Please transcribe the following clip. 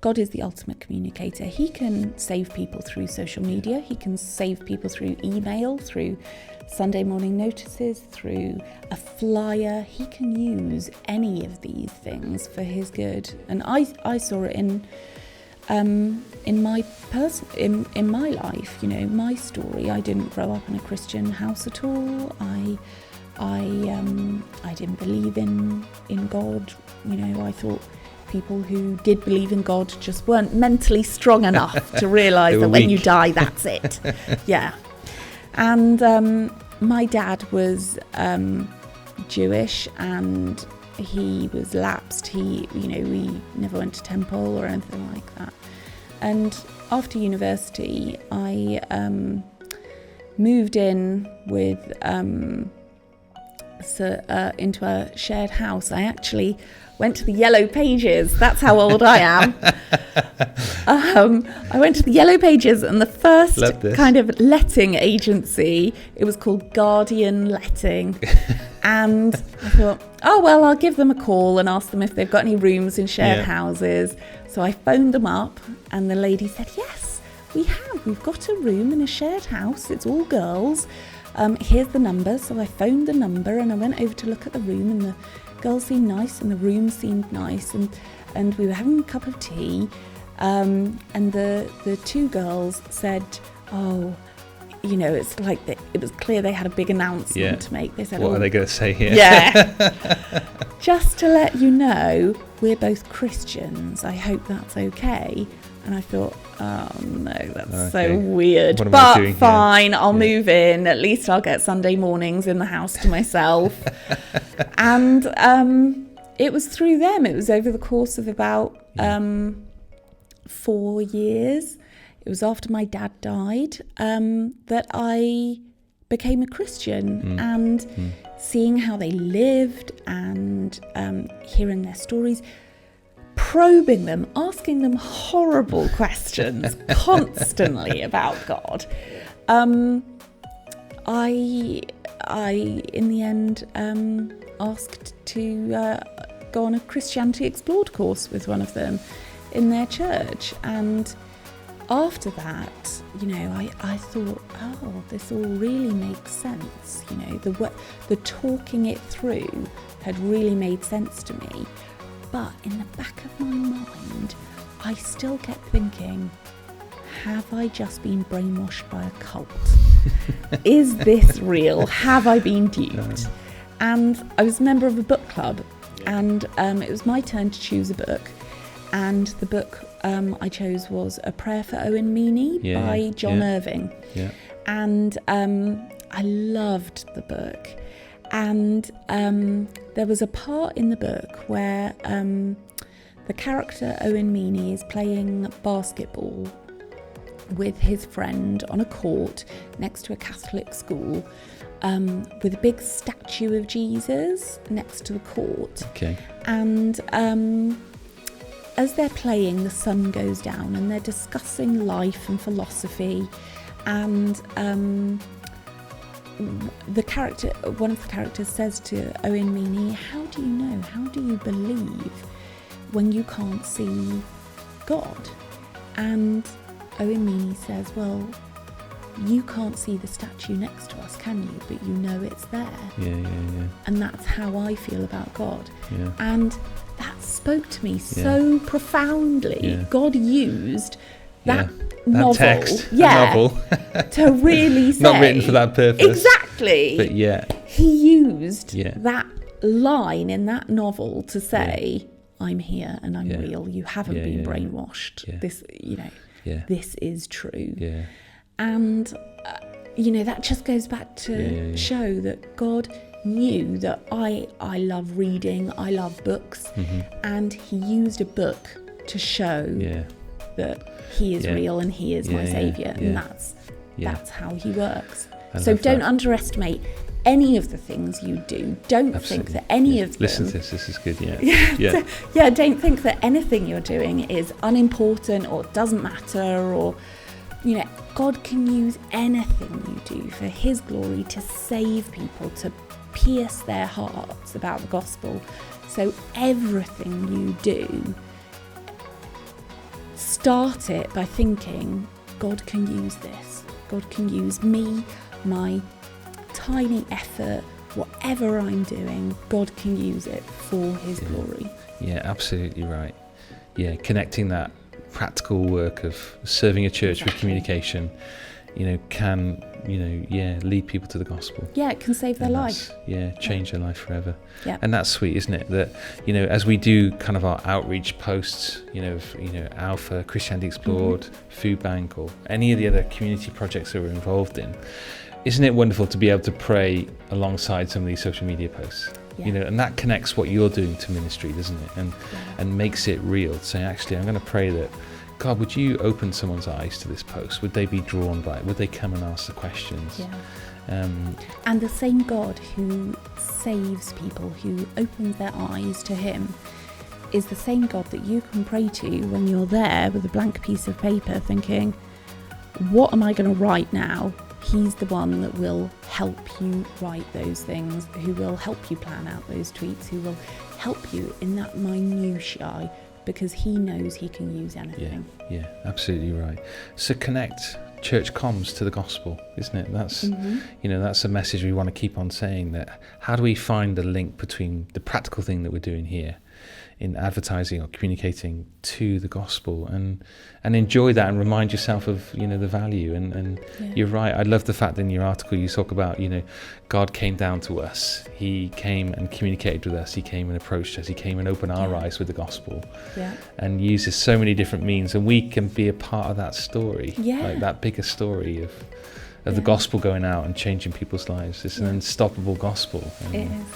God is the ultimate communicator. He can save people through social media. He can save people through email, through Sunday morning notices, through a flyer. He can use any of these things for his good. And I saw it in my life, you know, my story. I didn't grow up in a Christian house at all. I didn't believe in God. You know, I thought people who did believe in God just weren't mentally strong enough to realise that when you die, that's it. Yeah. And my dad was Jewish, and he was lapsed. We never went to temple or anything like that. And after university, I moved in with into a shared house. I actually went to the Yellow Pages. That's how old I am. I went to the Yellow Pages, and the first kind of letting agency, it was called Guardian Letting. And I thought, oh, well, I'll give them a call and ask them if they've got any rooms in shared houses. So I phoned them up, and the lady said, yes, we have. We've got a room in a shared house. It's all girls. Here's the number. So I phoned the number, and I went over to look at the room, and the girls seemed nice, and the room seemed nice, and we were having a cup of tea, and the two girls said, oh, you know, it's like it was clear they had a big announcement to make. They said, what are they going to say here? Yeah. Just to let you know, we're both Christians. I hope that's okay. And I thought, oh no, that's so weird. But fine, I'll move in. At least I'll get Sunday mornings in the house to myself. And it was through them. It was over the course of about 4 years. It was after my dad died that I became a Christian, and seeing how they lived and hearing their stories, probing them, asking them horrible questions constantly about God. I in the end asked to go on a Christianity Explored course with one of them in their church, and after that, you know, I thought, oh, this all really makes sense. You know, the talking it through had really made sense to me. But in the back of my mind, I still kept thinking, have I just been brainwashed by a cult? Is this real? Have I been duped? And I was a member of a book club, and it was my turn to choose a book. And the book I chose was A Prayer for Owen Meany by John Irving. Yeah. And I loved the book. And there was a part in the book where the character Owen Meany is playing basketball with his friend on a court next to a Catholic school, with a big statue of Jesus next to the court. Okay. And as they're playing, the sun goes down, and they're discussing life and philosophy, and one of the characters says to Owen Meany, how do you know, how do you believe when you can't see God? And Owen Meany says, well, you can't see the statue next to us, can you? But you know it's there. Yeah. And that's how I feel about God. Yeah. And that spoke to me so profoundly. Yeah. God used that novel, text, novel. to really say, not written for that purpose. Exactly. But he used that line in that novel to say, I'm here and I'm real. You haven't been brainwashed. Yeah. This, this is true. Yeah. And, that just goes back to show that God knew that I love reading, I love books, and he used a book to show that he is real and he is my saviour, and that's how he works. So don't underestimate any of the things you do. Don't think that any of them... Listen to this is good, don't think that anything you're doing is unimportant or doesn't matter, or, God can use anything you do for his glory to save people, to pierce their hearts about the gospel. So everything you do start it by thinking, God can use this. God can use me, my tiny effort, whatever I'm doing, God can use it for his glory. Yeah, absolutely right. Yeah, connecting that practical work of serving a church with communication, can, lead people to the gospel. Yeah, it can save their life. Yeah, change their life forever. Yeah. And that's sweet, isn't it? That, as we do kind of our outreach posts, Alpha, Christianity Explored, Food Bank, or any of the other community projects that we're involved in, isn't it wonderful to be able to pray alongside some of these social media posts? Yeah. And that connects what you're doing to ministry, doesn't it? And makes it real. Say, actually, I'm going to pray that, God, would you open someone's eyes to this post? Would they be drawn by it? Would they come and ask the questions? Yeah. And the same God who saves people, who opens their eyes to him, is the same God that you can pray to when you're there with a blank piece of paper thinking, what am I going to write now? He's the one that will help you write those things, who will help you plan out those tweets, who will help you in that minutiae, because he knows he can use anything. Yeah, absolutely right. So connect church comms to the gospel, isn't it? That's that's a message we want to keep on saying, that how do we find the link between the practical thing that we're doing here in advertising or communicating to the gospel, and enjoy that and remind yourself of the value, and you're right. I love the fact that in your article you talk about God came down to us, he came and communicated with us, he came and approached us, he came and opened our eyes with the gospel, and uses so many different means, and we can be a part of that story, like that bigger story of the gospel going out and changing people's lives. It's an unstoppable gospel, and it is.